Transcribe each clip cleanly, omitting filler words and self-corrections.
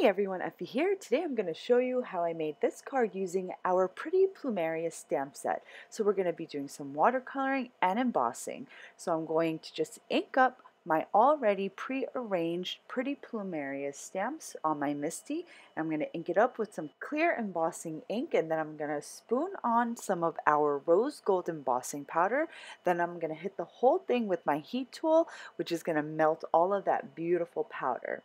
Hey everyone, Effie here. Today I'm going to show you how I made this card using our pretty Plumeria stamp set. So we're going to be doing some watercoloring and embossing. So I'm going to just ink up my already pre-arranged pretty Plumeria stamps on my Misty. I'm going to ink it up with some clear embossing ink, and then I'm going to spoon on some of our rose gold embossing powder. Then I'm going to hit the whole thing with my heat tool, which is going to melt all of that beautiful powder.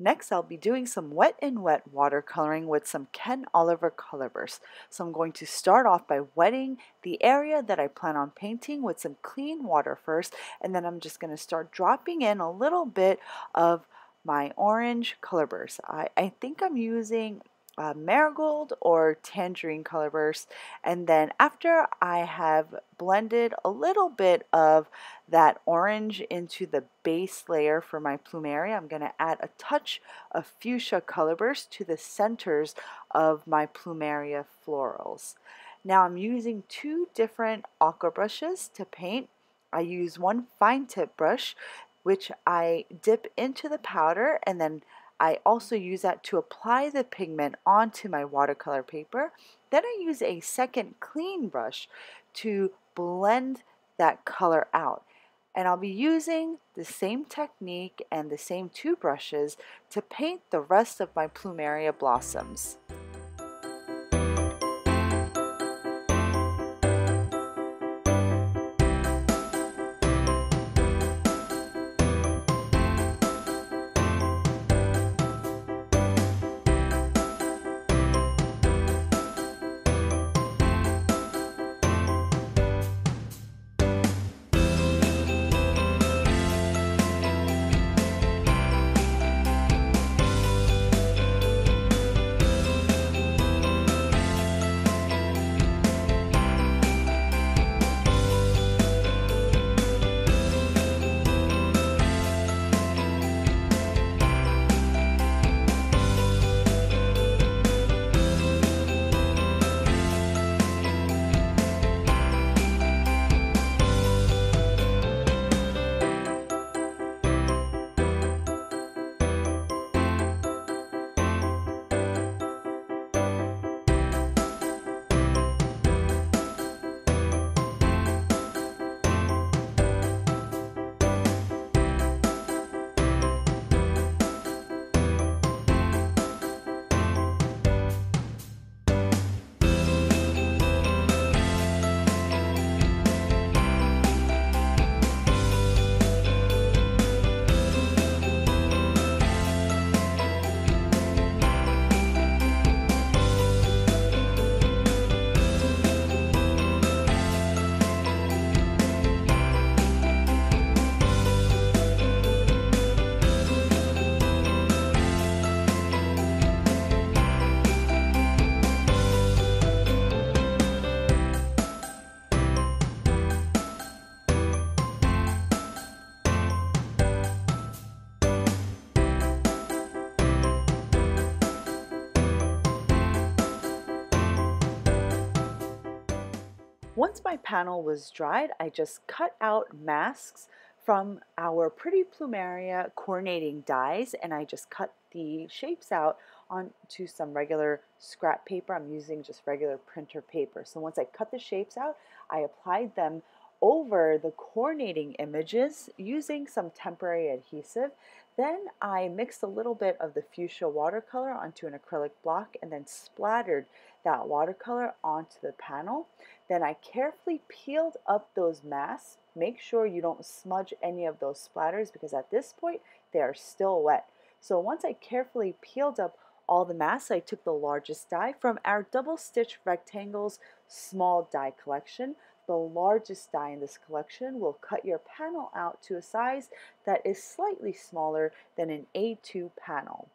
Next, I'll be doing some wet and wet watercoloring with some Ken Oliver color bursts. So I'm going to start off by wetting the area that I plan on painting with some clean water first, and then I'm just going to start dropping in a little bit of my orange color burst. I think I'm using marigold or tangerine color burst, and then after I have blended a little bit of that orange into the base layer for my Plumeria, I'm going to add a touch of fuchsia color burst to the centers of my Plumeria florals. Now I'm using two different aqua brushes to paint. I use one fine tip brush, which I dip into the powder, and then I also use that to apply the pigment onto my watercolor paper. Then I use a second clean brush to blend that color out. And I'll be using the same technique and the same two brushes to paint the rest of my Plumeria blossoms. Once my panel was dried, I just cut out masks from our pretty Plumeria coordinating dies, and I just cut the shapes out onto some regular scrap paper. I'm using just regular printer paper. So once I cut the shapes out, I applied them over the coordinating images using some temporary adhesive. Then I mixed a little bit of the fuchsia watercolor onto an acrylic block and then splattered that watercolor onto the panel. Then I carefully peeled up those masks. Make sure you don't smudge any of those splatters because at this point they are still wet. So once I carefully peeled up all the masks, I took the largest die from our double stitch rectangles small die collection. The largest die in this collection will cut your panel out to a size that is slightly smaller than an A2 panel.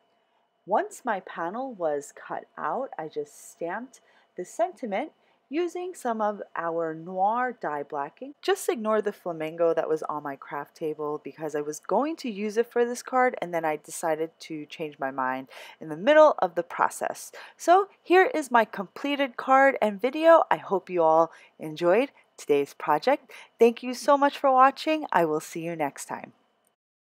Once my panel was cut out, I just stamped the sentiment using some of our noir die blacking. Just ignore the flamingo that was on my craft table because I was going to use it for this card, and then I decided to change my mind in the middle of the process. So here is my completed card and video. I hope you all enjoyed today's project. Thank you so much for watching. I will see you next time.